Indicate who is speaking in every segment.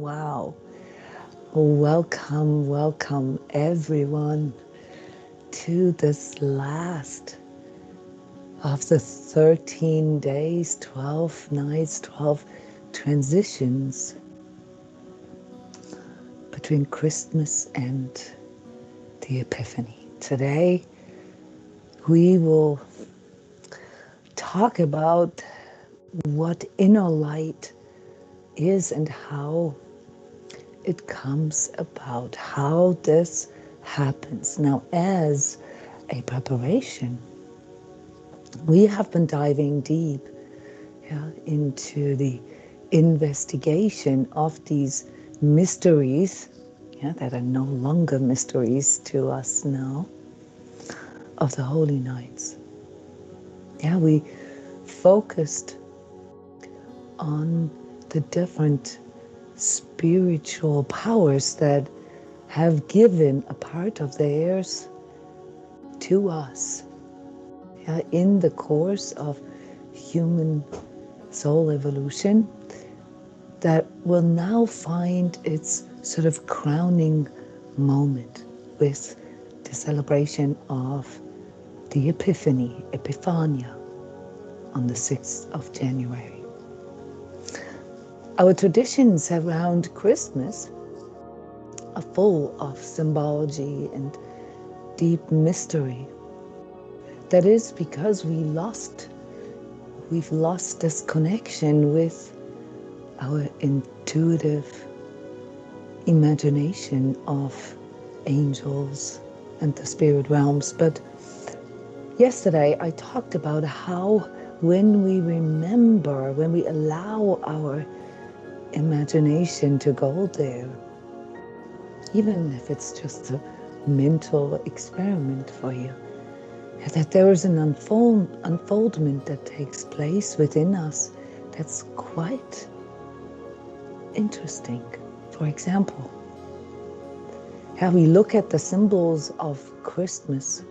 Speaker 1: Wow. Welcome, welcome everyone to this last of the 13 days, 12 nights, 12 transitions between Christmas and the Epiphany. Today we will talk about what inner light is and how it comes about, how this happens. Now, as a preparation, we have been diving deep into the investigation of these mysteries that are no longer mysteries to us now, of the holy nights. We focused on the different spiritual powers that have given a part of theirs to us in the course of human soul evolution, that will now find its sort of crowning moment with the celebration of the Epiphany, Epiphania, on the 6th of January. Our traditions around Christmas are full of symbology and deep mystery. That is because we've lost this connection with our intuitive imagination of angels and the spirit realms. But yesterday I talked about how when we remember, when we allow our imagination to go there, even if it's just a mental experiment for you, that there is an unfoldment that takes place within us that's quite interesting. For example, how we look at the symbols of Christmas,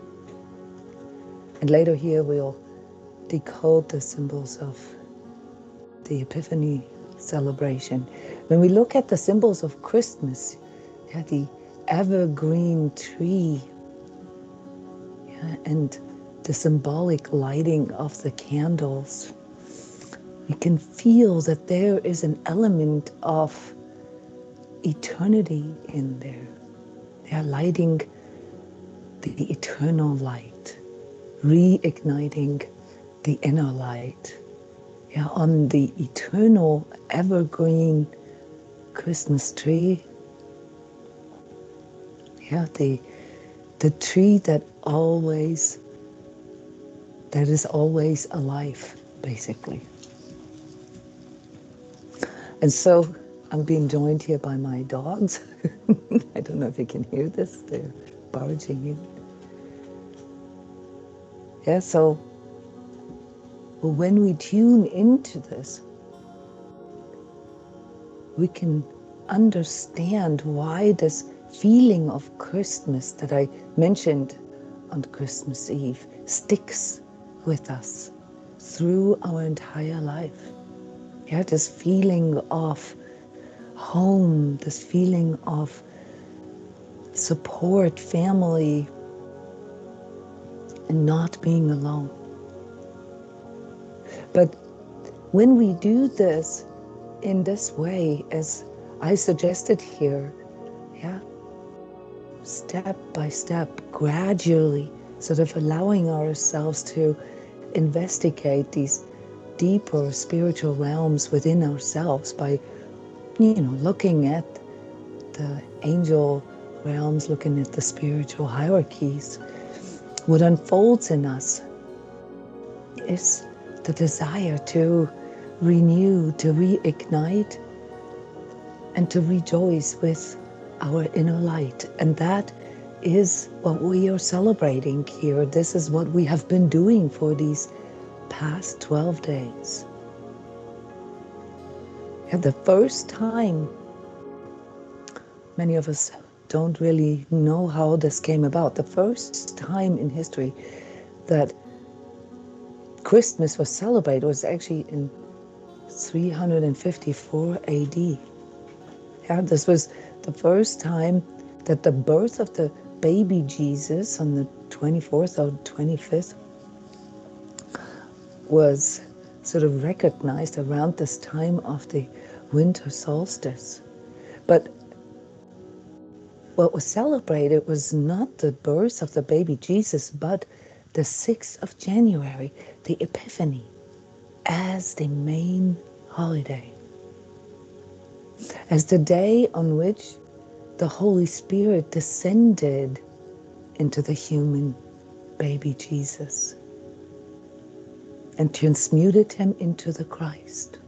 Speaker 1: and later here we'll decode the symbols of the Epiphany celebration. When we look at the symbols of Christmas, the evergreen tree, and the symbolic lighting of the candles, we can feel that there is an element of eternity in there. They are lighting the eternal light, reigniting the inner light. On the eternal evergreen Christmas tree, the tree that is always alive, basically. And so I'm being joined here by my dogs. I don't know if you can hear this, they're barging in. So when we tune into this, we can understand why this feeling of Christmas that I mentioned on Christmas Eve sticks with us through our entire life. This feeling of home, this feeling of support, family, and not being alone. But when we do this in this way, as I suggested here, step by step, gradually, sort of allowing ourselves to investigate these deeper spiritual realms within ourselves by, looking at the angel realms, looking at the spiritual hierarchies. What unfolds in us is the desire to renew, to reignite, and to rejoice with our inner light. And that is what we are celebrating here. This is what we have been doing for these past 12 days. And the first time, many of us don't really know how this came about. The first time in history that Christmas was celebrated was actually in 354 AD. Yeah, this was the first time that the birth of the baby Jesus on the 24th or 25th was sort of recognized around this time of the winter solstice. But what was celebrated was not the birth of the baby Jesus, but the 6th of January, the Epiphany, as the main holiday, as the day on which the Holy Spirit descended into the human baby Jesus and transmuted him into the Christ.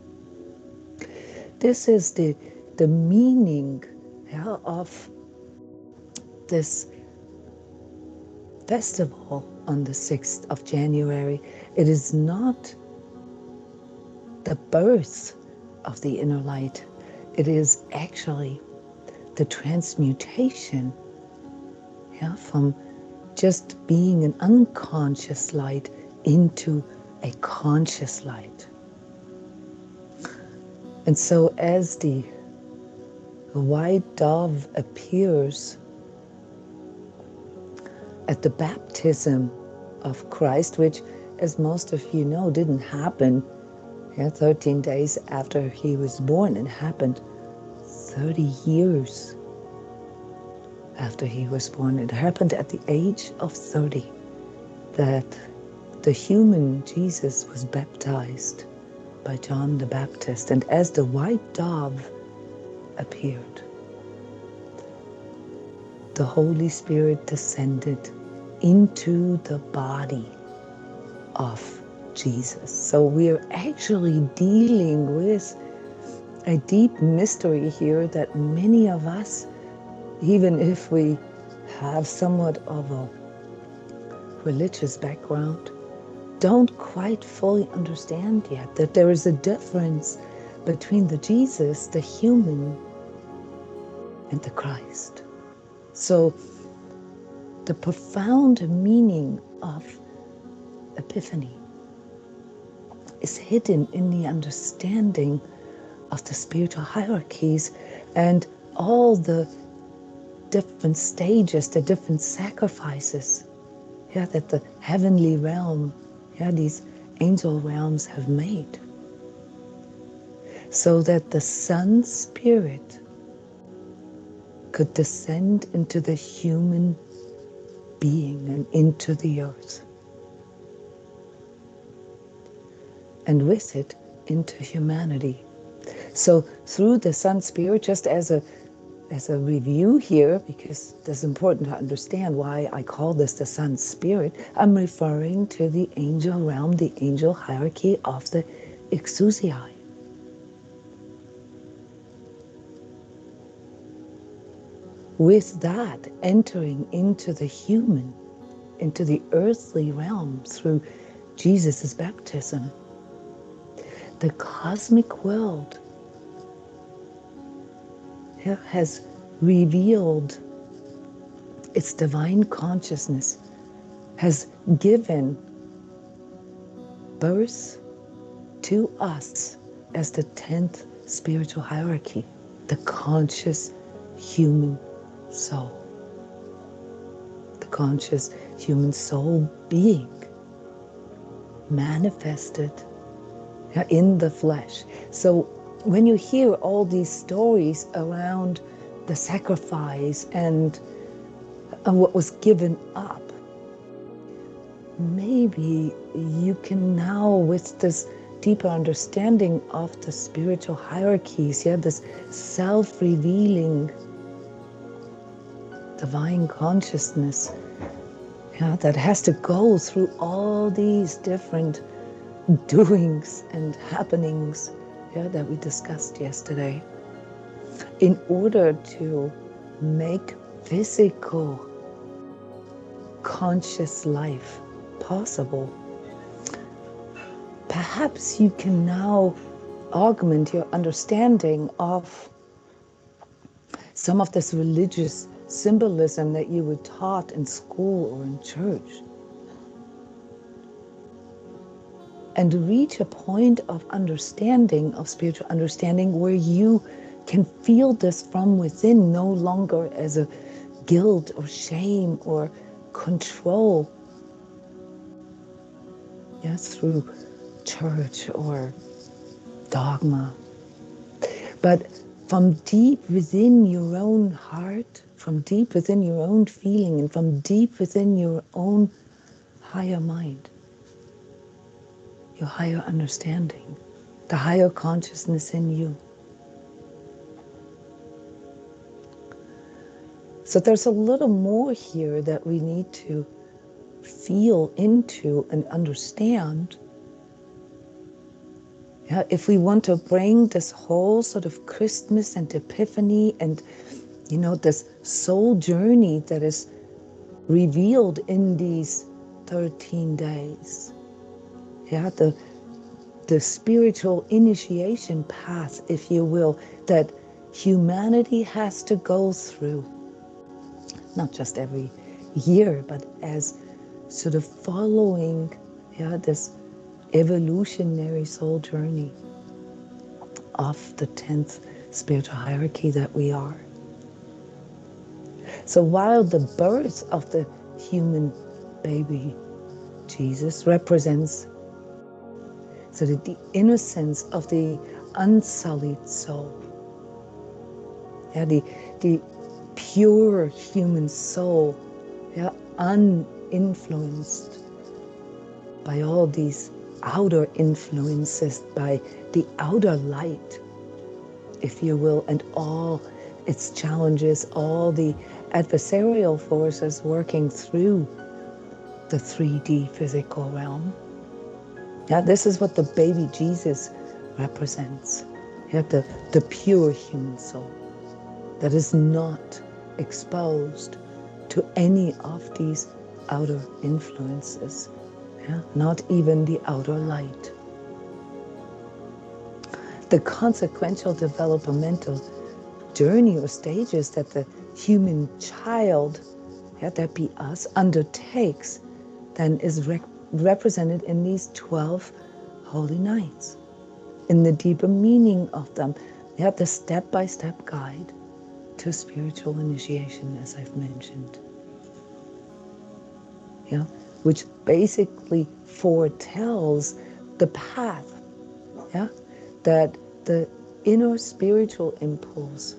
Speaker 1: This is the meaning, yeah, of this festival on the 6th of January. It is not the birth of the inner light. It is actually the transmutation, yeah, from just being an unconscious light into a conscious light. And so as the white dove appears at the baptism of Christ, which, as most of you know, didn't happen 13 days after he was born. It happened 30 years after he was born. It happened at the age of 30 that the human Jesus was baptized by John the Baptist. And as the white dove appeared, the Holy Spirit descended into the body of Jesus. So we are actually dealing with a deep mystery here that many of us, even if we have somewhat of a religious background, don't quite fully understand yet, that there is a difference between the Jesus, the human, and the Christ. So the profound meaning of Epiphany is hidden in the understanding of the spiritual hierarchies and all the different stages, the different sacrifices, that the heavenly realm, these angel realms have made, so that the Son Spirit could descend into the human being and into the earth, and with it into humanity. So through the Son Spirit, just as a review here, because it's important to understand why I call this the Son Spirit, I'm referring to the angel realm, the angel hierarchy of the exousiai. With that, entering into the human, into the earthly realm through Jesus' baptism, the cosmic world has revealed its divine consciousness, has given birth to us as the 10th spiritual hierarchy, the conscious human soul. The conscious human soul being manifested in the flesh. So when you hear all these stories around the sacrifice and what was given up, maybe you can now, with this deeper understanding of the spiritual hierarchies, this self-revealing divine consciousness, that has to go through all these different doings and happenings, that we discussed yesterday, in order to make physical conscious life possible. Perhaps you can now augment your understanding of some of this religious symbolism that you were taught in school or in church, and reach a point of understanding, of spiritual understanding, where you can feel this from within, no longer as a guilt or shame or control, through church or dogma, but from deep within your own heart, from deep within your own feeling, and from deep within your own higher mind, your higher understanding, the higher consciousness in you. So there's a little more here that we need to feel into and understand. If we want to bring this whole sort of Christmas and Epiphany and, this soul journey that is revealed in these 13 days, the spiritual initiation path, if you will, that humanity has to go through, not just every year, but as sort of following this evolutionary soul journey of the 10th spiritual hierarchy that we are. So while the birth of the human baby Jesus represents sort of the innocence of the unsullied soul, the pure human soul, uninfluenced by all these outer influences, by the outer light, if you will, and all its challenges, all the adversarial forces working through the 3D physical realm. This is what the baby Jesus represents. The pure human soul that is not exposed to any of these outer influences, not even the outer light. The consequential developmental journey or stages that the human child, that be us, undertakes, then is represented in these 12 holy nights, in the deeper meaning of them. The step-by-step guide to spiritual initiation, as I've mentioned. Which basically foretells the path, that the inner spiritual impulse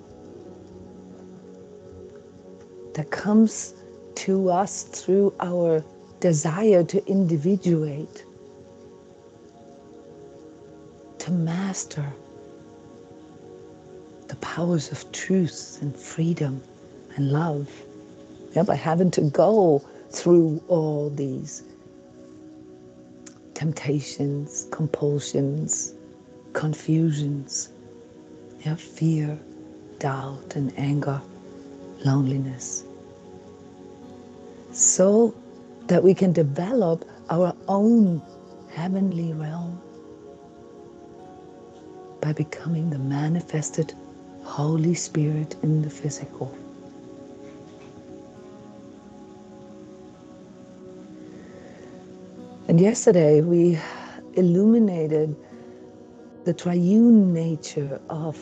Speaker 1: that comes to us through our desire to individuate, to master the powers of truth and freedom and love, by having to go through all these temptations, compulsions, confusions, fear, doubt, and anger, loneliness, so that we can develop our own heavenly realm by becoming the manifested Holy Spirit in the physical. And yesterday we illuminated the triune nature of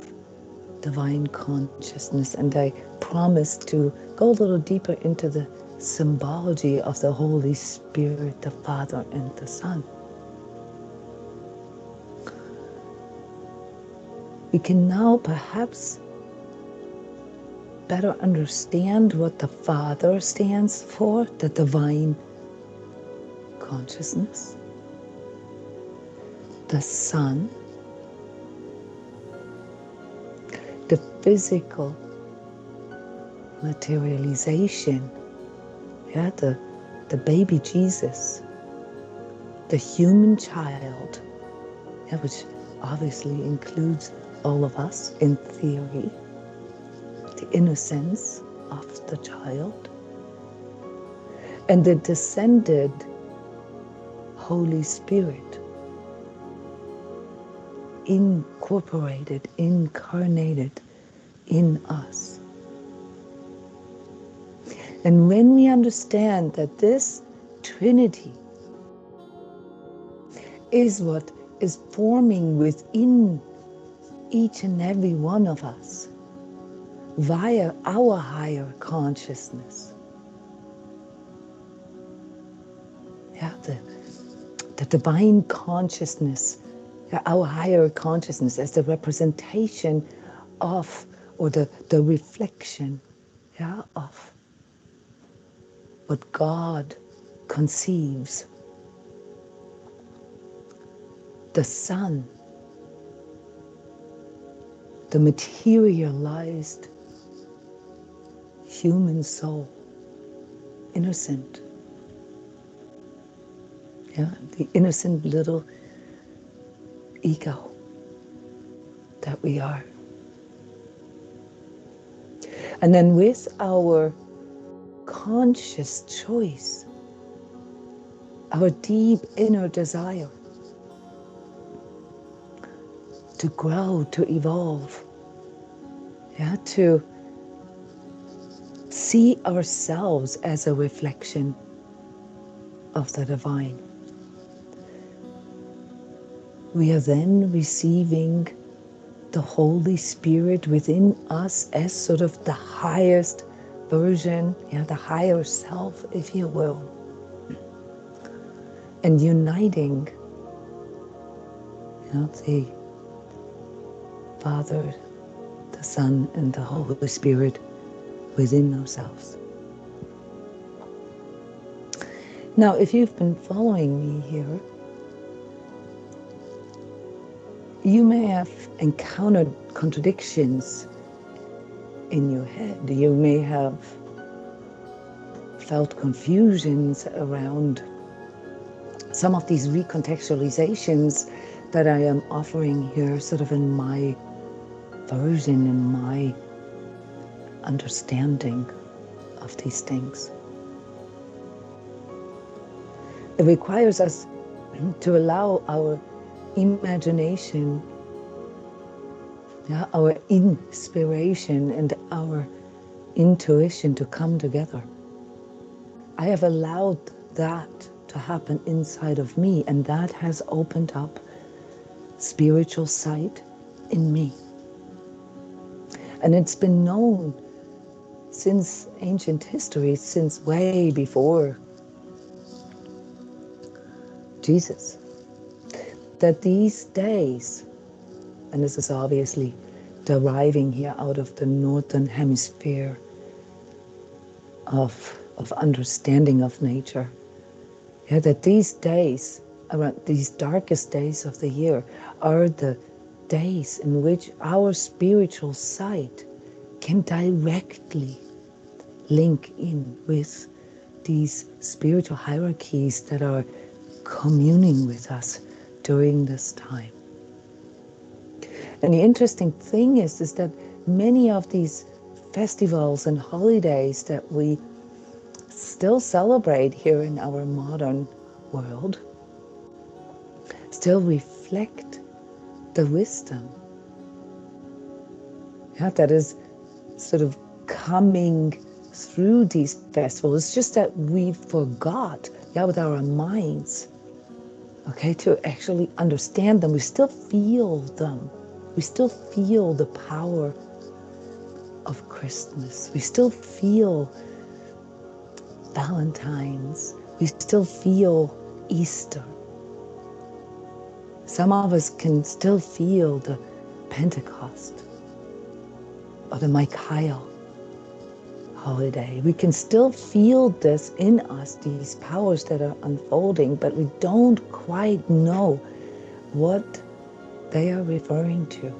Speaker 1: divine consciousness, and I promised to go a little deeper into the symbology of the Holy Spirit, the Father and the Son. We can now perhaps better understand what the Father stands for, the divine consciousness, the Son, the physical materialization, the baby Jesus, the human child, which obviously includes all of us in theory, the innocence of the child, and the descended Holy Spirit, incorporated, incarnated in us. And when we understand that this Trinity is what is forming within each and every one of us via our higher consciousness. Yeah, the divine consciousness, yeah, our higher consciousness as the representation of, or the reflection, yeah, of what God conceives. The sun, the materialized human soul, innocent. Yeah, the innocent little ego that we are. And then with our conscious choice, our deep inner desire to grow, to evolve, yeah, to see ourselves as a reflection of the divine. We are then receiving the Holy Spirit within us as sort of the highest version, yeah, the higher self, if you will, and uniting, you know, the Father, the Son, and the Holy Spirit within ourselves. Now, if you've been following me here, you may have encountered contradictions in your head. You may have felt confusions around some of these recontextualizations that I am offering here, sort of in my version, in my understanding of these things. It requires us to allow our imagination, yeah, our inspiration and our intuition to come together. I have allowed that to happen inside of me, and that has opened up spiritual sight in me. And it's been known since ancient history, since way before Jesus, that these days, and this is obviously deriving here out of the northern hemisphere of understanding of nature, yeah, that these days, around these darkest days of the year, are the days in which our spiritual sight can directly link in with these spiritual hierarchies that are communing with us during this time. And the interesting thing is that many of these festivals and holidays that we still celebrate here in our modern world still reflect the wisdom, yeah, that is sort of coming through these festivals. It's just that we forgot, yeah, with our minds, okay, to actually understand them. We still feel them. We still feel the power of Christmas. We still feel Valentine's. We still feel Easter. Some of us can still feel the Pentecost or the Michael holiday. We can still feel this in us, these powers that are unfolding, but we don't quite know what they are referring to.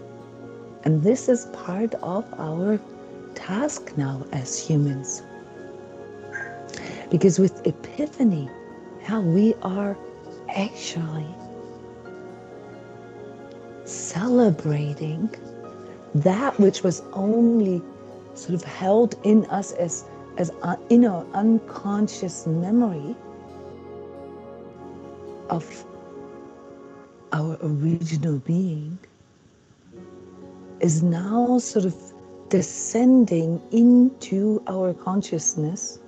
Speaker 1: And this is part of our task now as humans. Because with Epiphany, yeah, we are actually celebrating that which was only sort of held in us as in our unconscious memory of our original being, is now sort of descending into our consciousness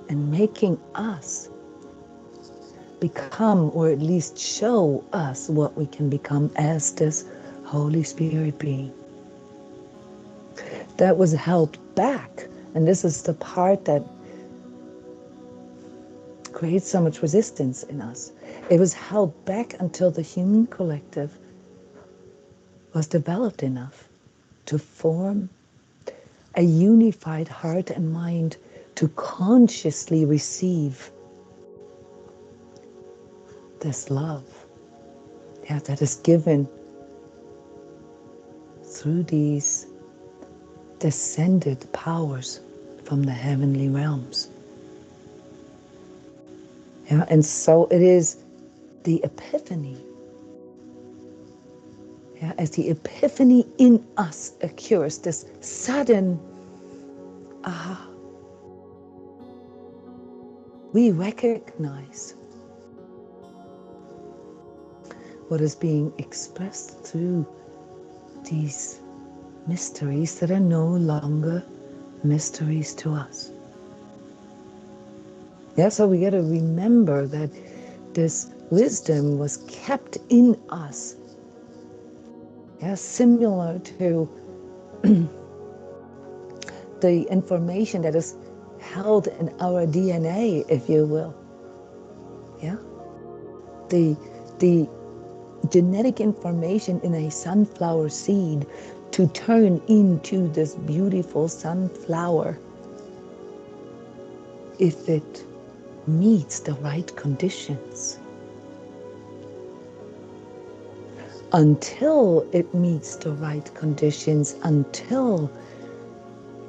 Speaker 1: and making us become, or at least show us what we can become as this Holy Spirit being that was held back. And this is the part that creates so much resistance in us. It was held back until the human collective was developed enough to form a unified heart and mind to consciously receive this love, that is given through these descended powers from the heavenly realms. And so it is the epiphany. As the epiphany in us occurs, this sudden aha, we recognize what is being expressed through these mysteries that are no longer mysteries to us. So we got to remember that this wisdom was kept in us. Similar to the information that is held in our DNA, if you will. The genetic information in a sunflower seed to turn into this beautiful sunflower if it meets the right conditions. Until it meets the right conditions, until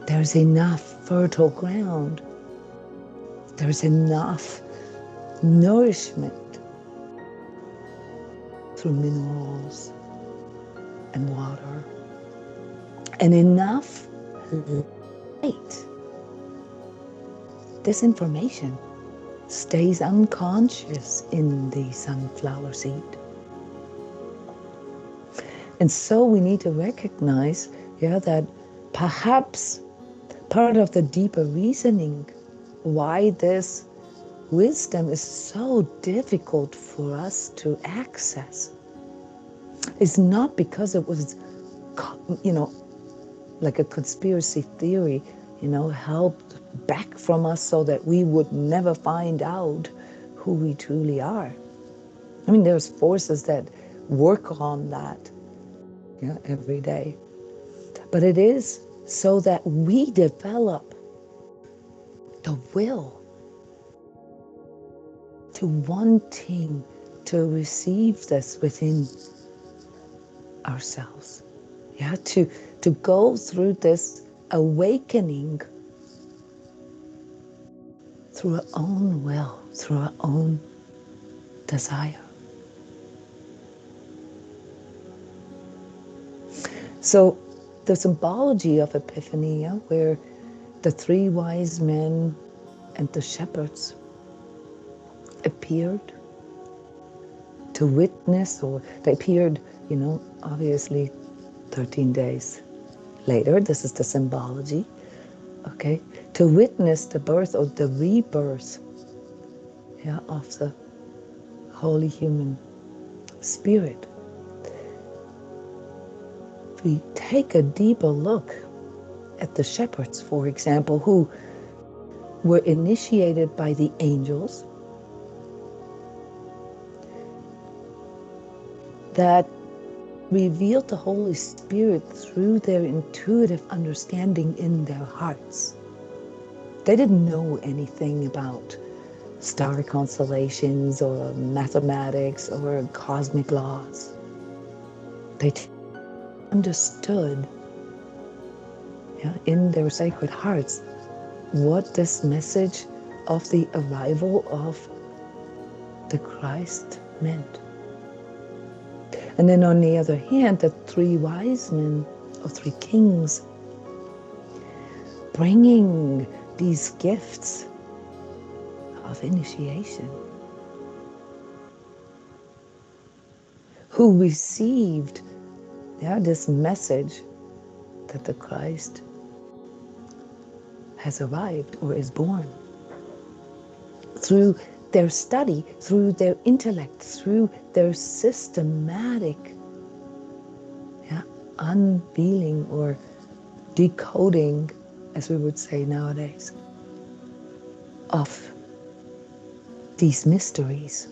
Speaker 1: there's enough fertile ground, there's enough nourishment through minerals and water, and enough light. This information stays unconscious in the sunflower seed. And so we need to recognize, that perhaps part of the deeper reasoning why this wisdom is so difficult for us to access is not because it was, like a conspiracy theory, held back from us so that we would never find out who we truly are. I mean, there's forces that work on that every day. But it is so that we develop the will to wanting to receive this within ourselves. To go through this awakening through our own will, through our own desire. So the symbology of Epiphany, where the three wise men and the shepherds appeared to witness, or they appeared, obviously 13 days later. This is the symbology, to witness the birth or the rebirth of the holy human spirit. We take a deeper look at the shepherds, for example, who were initiated by the angels that revealed the Holy Spirit through their intuitive understanding in their hearts. They didn't know anything about star constellations or mathematics or cosmic laws. They understood in their sacred hearts what this message of the arrival of the Christ meant. And then on the other hand, the three wise men or three kings bringing these gifts of initiation, who received this message that the Christ has arrived or is born through their study, through their intellect, through their systematic unveiling or decoding, as we would say nowadays, of these mysteries,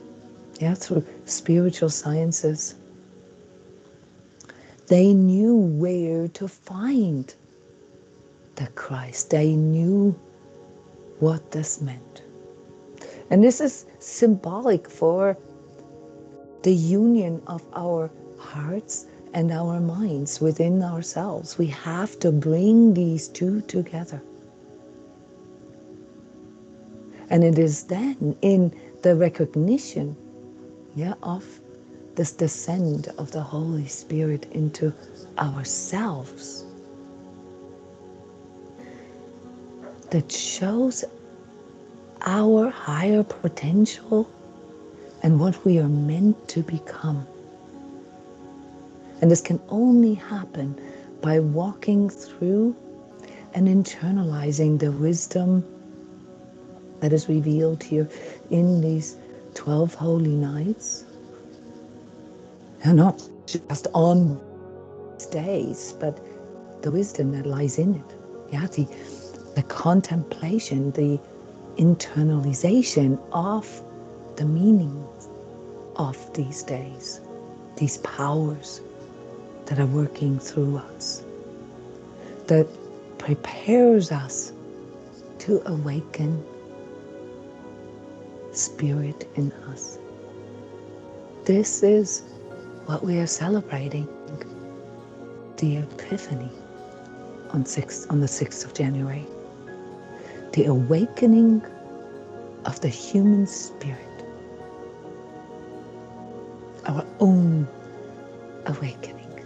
Speaker 1: through spiritual sciences. They knew where to find the Christ. They knew what this meant. And this is symbolic for the union of our hearts and our minds within ourselves. We have to bring these two together. And it is then in the recognition of this descent of the Holy Spirit into ourselves that shows our higher potential and what we are meant to become. And this can only happen by walking through and internalizing the wisdom that is revealed here in these 12 holy nights. And not just on these days, but the wisdom that lies in it. The contemplation, the internalization of the meaning of these days, these powers that are working through us, that prepares us to awaken spirit in us. This is what we are celebrating, the Epiphany on the 6th of January. The awakening of the human spirit. Our own awakening.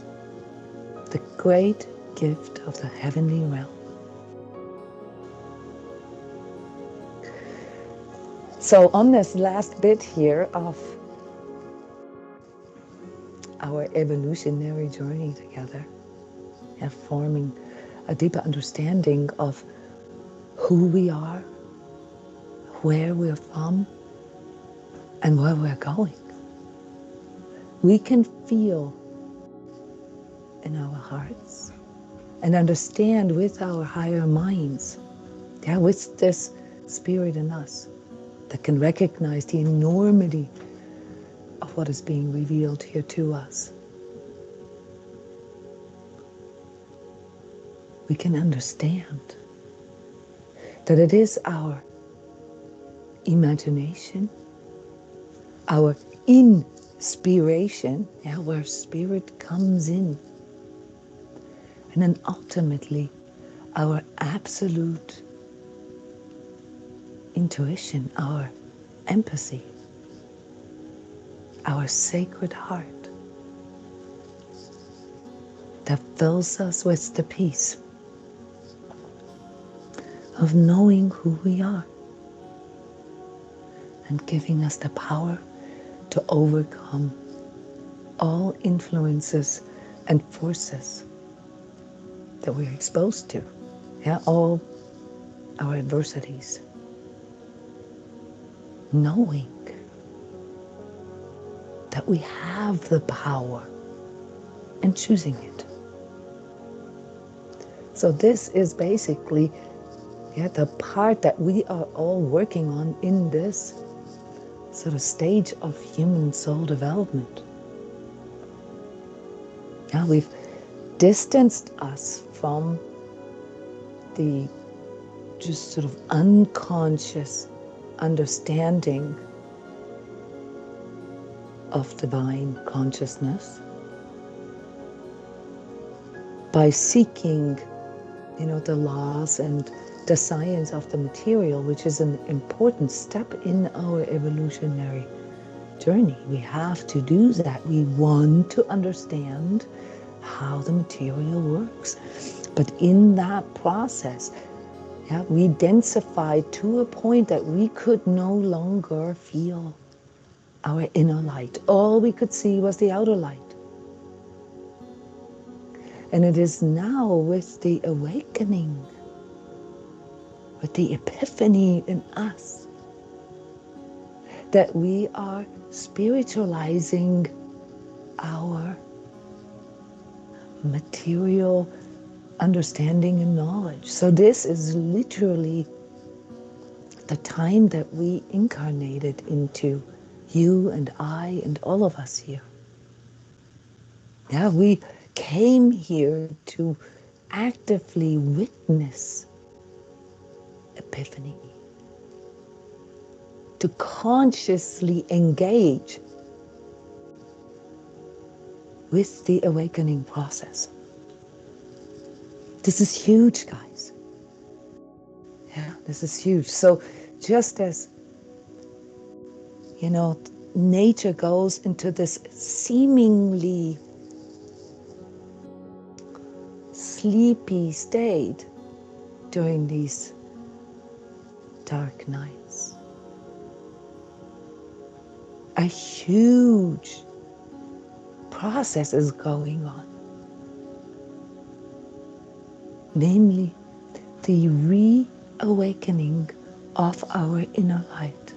Speaker 1: The great gift of the heavenly realm. So on this last bit here of our evolutionary journey together, forming a deeper understanding of who we are, where we're from, and where we're going. We can feel in our hearts and understand with our higher minds, with this spirit in us that can recognize the enormity of what is being revealed here to us. We can understand that it is our imagination, our inspiration, where spirit comes in, and then ultimately our absolute intuition, our empathy, our sacred heart that fills us with the peace of knowing who we are and giving us the power to overcome all influences and forces that we're exposed to, all our adversities, knowing that we have the power and choosing it. So this is basically the part that we are all working on in this sort of stage of human soul development. We've distanced us from the just sort of unconscious understanding of divine consciousness by seeking, the laws and the science of the material, which is an important step in our evolutionary journey. We have to do that. We want to understand how the material works. But in that process, we densified to a point that we could no longer feel our inner light. All we could see was the outer light. And it is now with the awakening, with the epiphany in us, that we are spiritualizing our material understanding and knowledge. So this is literally the time that we incarnated into, you and I and all of us here. Yeah, we came here to actively witness epiphany, to consciously engage with the awakening process. This is huge, guys. Yeah, this is huge. So just as, nature goes into this seemingly sleepy state during these dark nights, a huge process is going on, namely the reawakening of our inner light,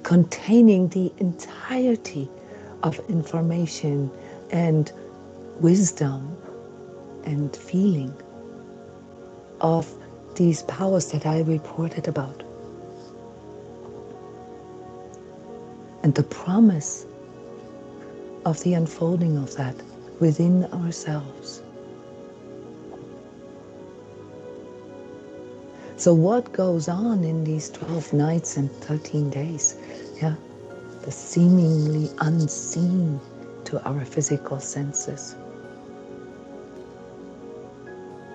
Speaker 1: containing the entirety of information and wisdom and feeling of these powers that I reported about. And the promise of the unfolding of that within ourselves. So what goes on in these 12 nights and 13 days? Yeah, the seemingly unseen to our physical senses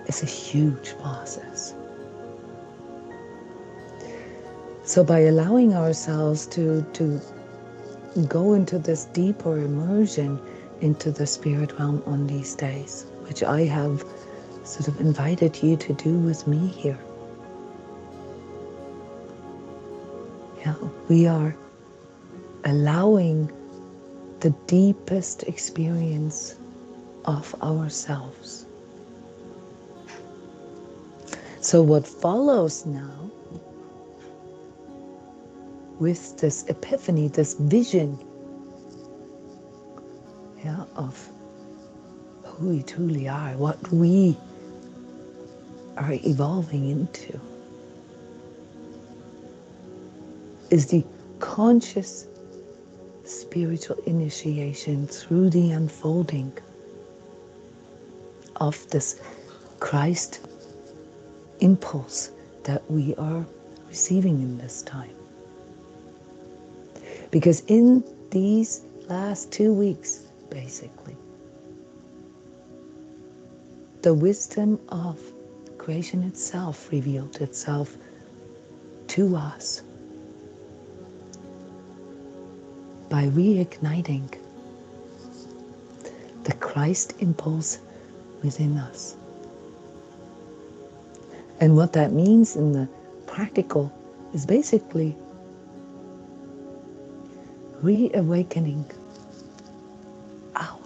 Speaker 1: is a huge process. So by allowing ourselves to go into this deeper immersion into the spirit realm on these days, which I have sort of invited you to do with me here. Yeah, we are allowing the deepest experience of ourselves. So what follows now with this epiphany, this vision, yeah, of who we truly are, what we are evolving into, is the conscious spiritual initiation through the unfolding of this Christ impulse that we are receiving in this time. Because in these last 2 weeks, basically, the wisdom of creation itself revealed itself to us by reigniting the Christ impulse within us. And what that means in the practical is basically reawakening our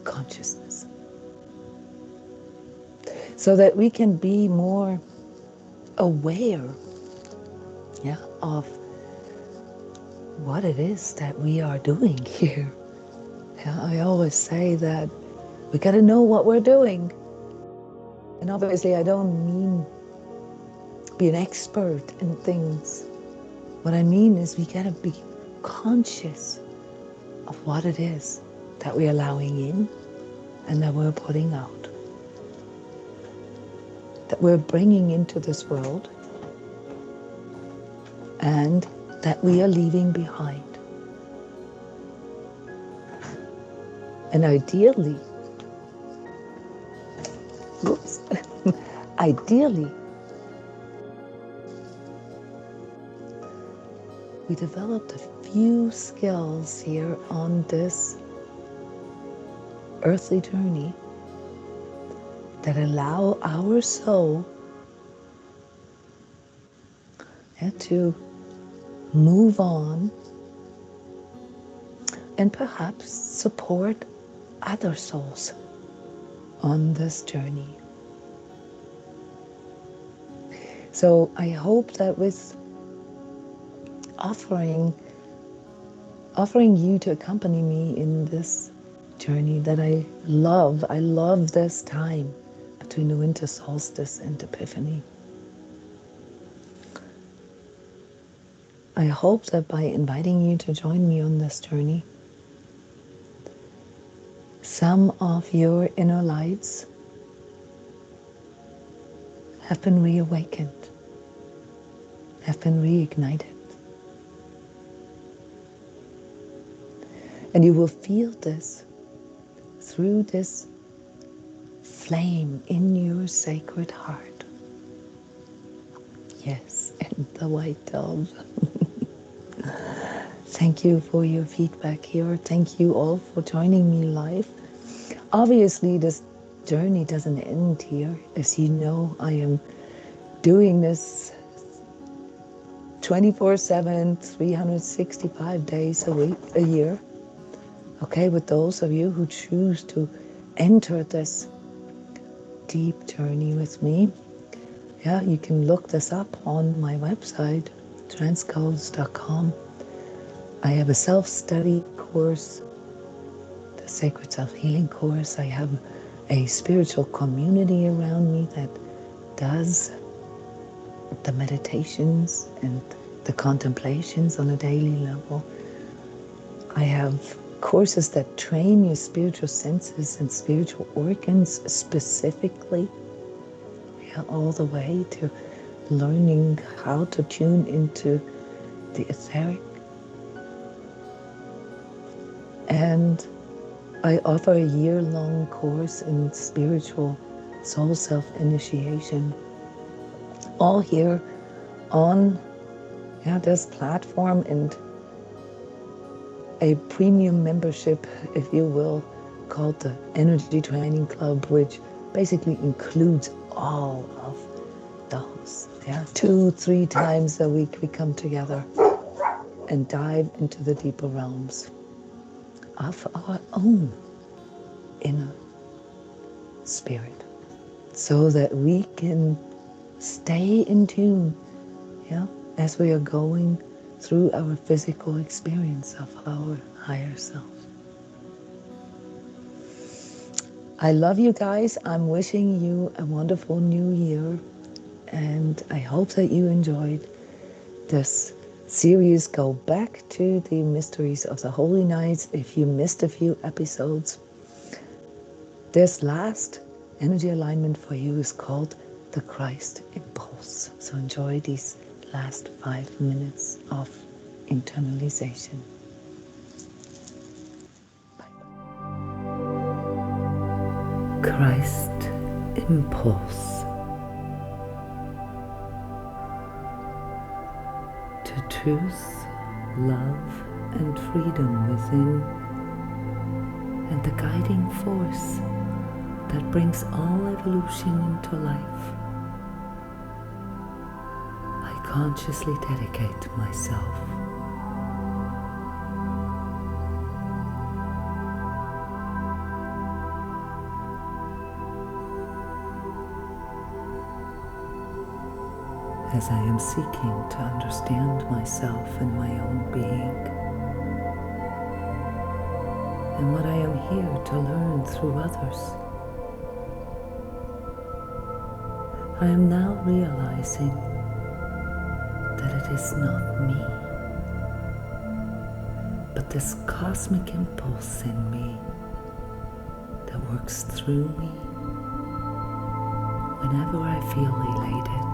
Speaker 1: consciousness so that we can be more aware, yeah, of what it is that we are doing here. Yeah, I always say that we got to know what we're doing. And obviously I don't mean be an expert in things. What I mean is we got to be conscious of what it is that we're allowing in and that we're putting out, that we're bringing into this world and that we are leaving behind. And ideally, ideally, we developed a few skills here on this earthly journey that allow our soul to move on and perhaps support other souls on this journey. So I hope that with offering offering you to accompany me in this journey that I love. I love this time between the winter solstice and Epiphany. I hope that by inviting you to join me on this journey, some of your inner lights have been reawakened, have been reignited. And you will feel this through this flame in your sacred heart. Yes, and the white dove. Thank you for your feedback here. Thank you all for joining me live. Obviously, this journey doesn't end here. As you know, I am doing this 24/7, 365 days a week, a year. Okay, with those of you who choose to enter this deep journey with me, yeah, you can look this up on my website, transcodes.com. I have a self-study course, the Sacred Self-Healing course. I have a spiritual community around me that does the meditations and the contemplations on a daily level. I have courses that train your spiritual senses and spiritual organs specifically, yeah, all the way to learning how to tune into the etheric. And I offer a year-long course in spiritual soul self-initiation, all here on this platform, and a premium membership, if you will, called the Energy Training Club, which basically includes all of those. Yeah, 2-3 times a week we come together and dive into the deeper realms of our own inner spirit, so that we can stay in tune, yeah, as we are going through our physical experience of our higher self. I love you guys. I'm wishing you a wonderful new year, and I hope that you enjoyed this series. Go back to the Mysteries of the Holy Nights if you missed a few episodes. This last energy alignment for you is called the Christ Impulse. So enjoy these last 5 minutes of internalization. Christ Impulse. To truth, love, and freedom within, and the guiding force that brings all evolution into life, I consciously dedicate myself. As I am seeking to understand myself and my own being, and what I am here to learn through others, I am now realizing that it is not me, but this cosmic impulse in me that works through me whenever I feel elated,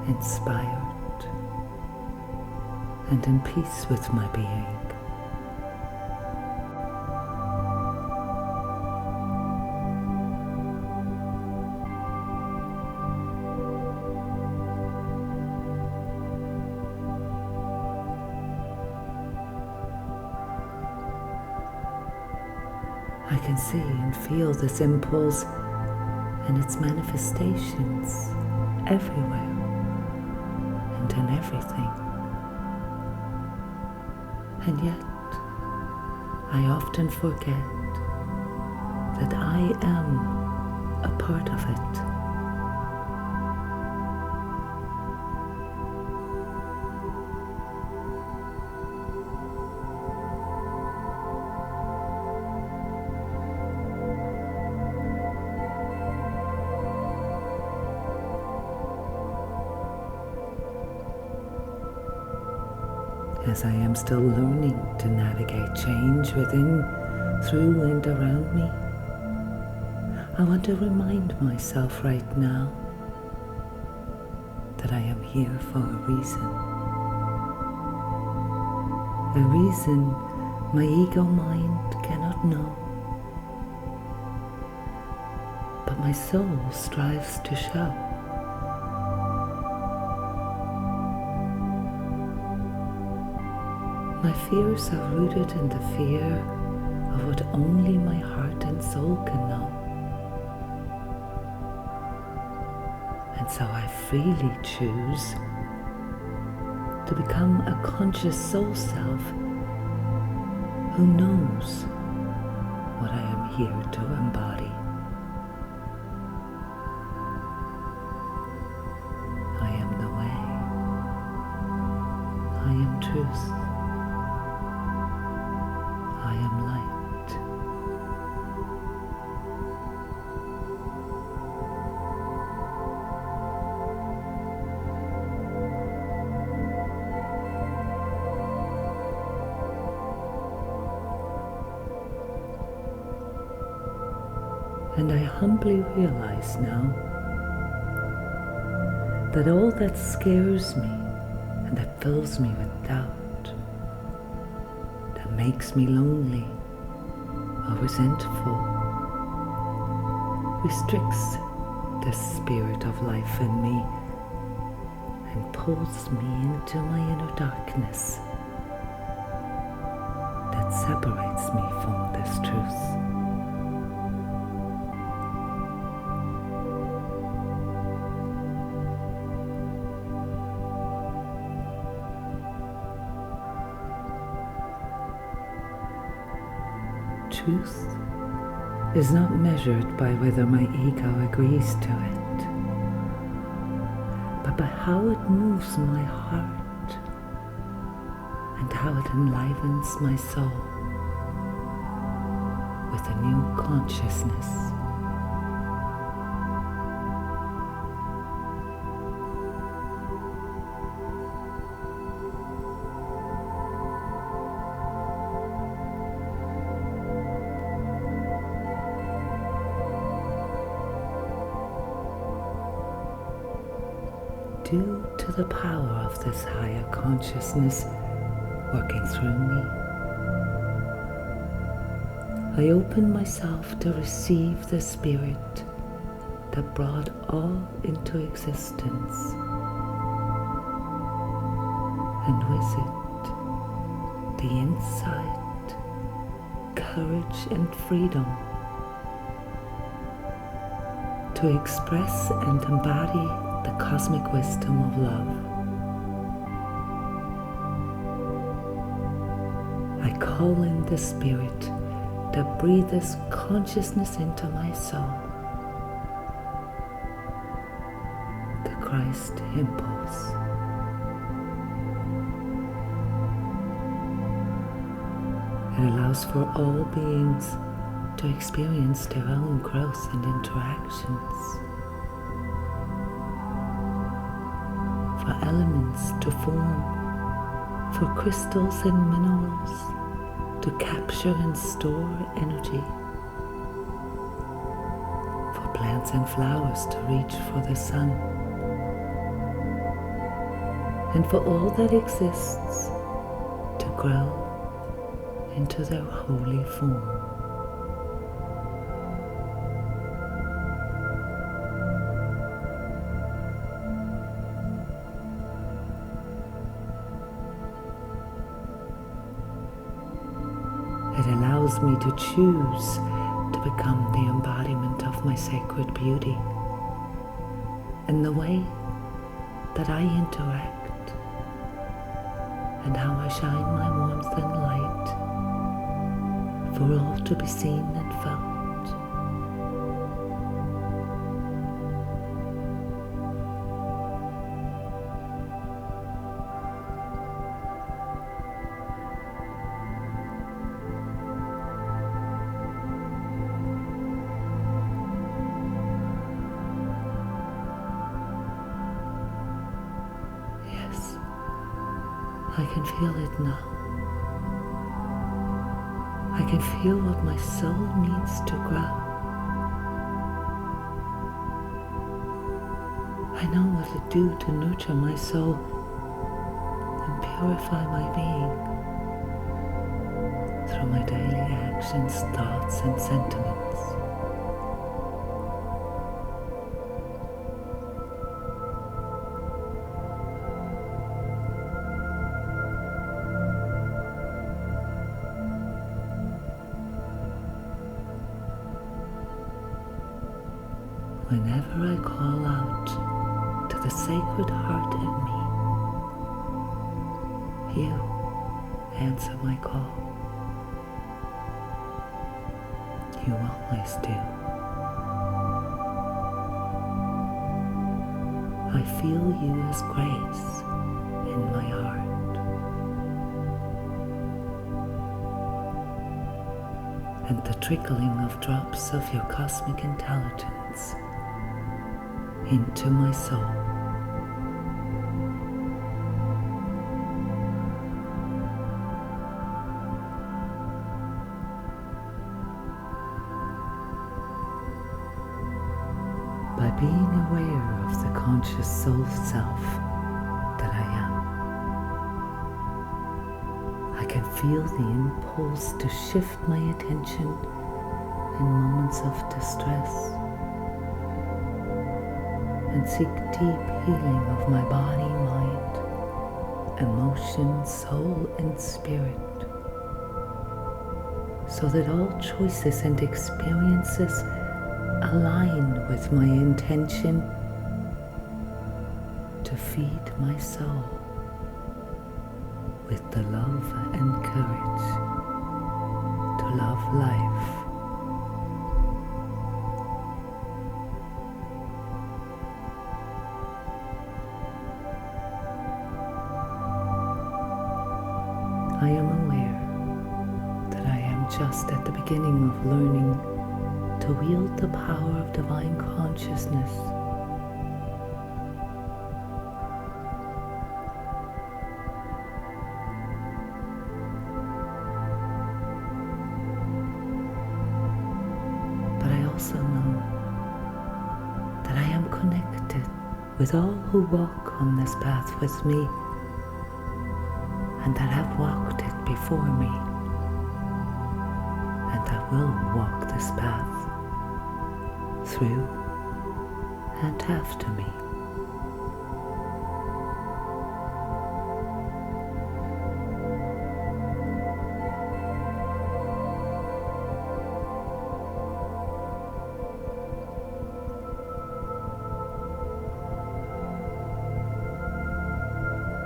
Speaker 1: inspired, and in peace with my being. I can see and feel this impulse and its manifestations everywhere and in everything. And yet, I often forget that I am a part of it. as I am still learning to navigate change within, through, and around me, I want to remind myself right now that I am here for a reason my ego mind cannot know, but my soul strives to show. My fears are rooted in the fear of what only my heart and soul can know. And so I freely choose to become a conscious soul self who knows what I am here to embody. I am the way. I am truth. I am light. And I humbly realize now that all that scares me and that fills me with doubt, that makes me lonely or resentful, restricts the spirit of life in me and pulls me into my inner darkness that separates me from this truth. Truth is not measured by whether my ego agrees to it, but by how it moves my heart and how it enlivens my soul with a new consciousness. Due to the power of this higher consciousness working through me, I open myself to receive the spirit that brought all into existence, and with it the insight, courage, and freedom to express and embody the cosmic wisdom of love. I call in the spirit that breathes consciousness into my soul, the Christ impulse. It allows for all beings to experience their own growth and interactions, for elements to form, for crystals and minerals to capture and store energy, for plants and flowers to reach for the sun, and for all that exists to grow into their holy form. It allows me to choose to become the embodiment of my sacred beauty in the way that I interact and how I shine my warmth and light for all to be seen and felt. I I can feel it now. I can feel what my soul needs to grow. I know what to do to nurture my soul and purify my being through my daily actions, thoughts, and sentiments. Whenever I call out to the sacred heart in me, you answer my call. You always do. I feel you as grace in my heart. And the trickling of drops of your cosmic intelligence into my soul. By being aware of the conscious soul self that I am, I can feel the impulse to shift my attention in moments of distress and seek deep healing of my body, mind, emotion, soul, and spirit, so that all choices and experiences align with my intention to feed my soul with the love and courage to love life. I am aware that I am just at the beginning of learning to wield the power of divine consciousness. But I also know that I am connected with all who walk on this path with me and that have walked it before me and that will walk this path through and after me.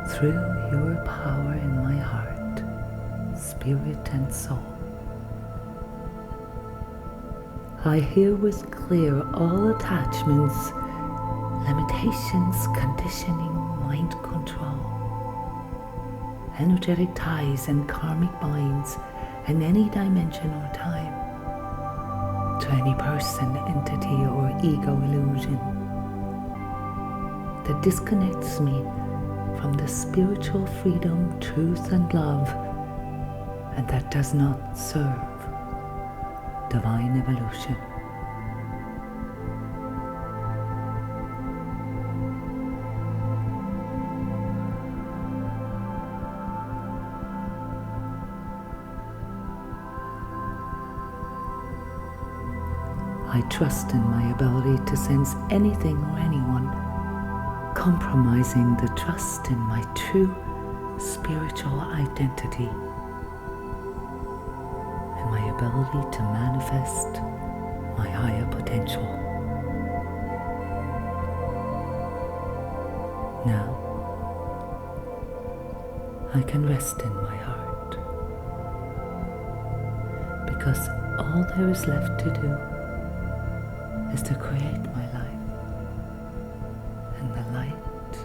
Speaker 1: Through your power in my heart, spirit and soul, I herewith clear all attachments, limitations, conditioning, mind control, energetic ties and karmic binds in any dimension or time to any person, entity, or ego illusion that disconnects me from the spiritual freedom, truth, and love, and that does not serve divine evolution. I trust in my ability to sense anything or anyone compromising the trust in my true spiritual identity and my ability to manifest my higher potential. Now, I can rest in my heart because all there is left to do is to create my life in the light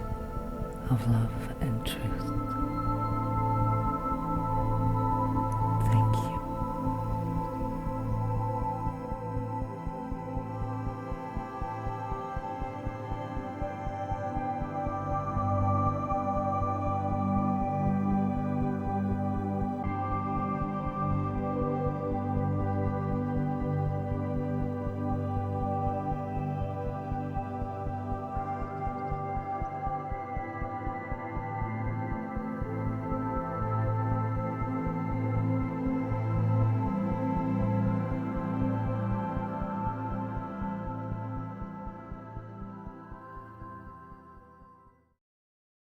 Speaker 1: of love and truth.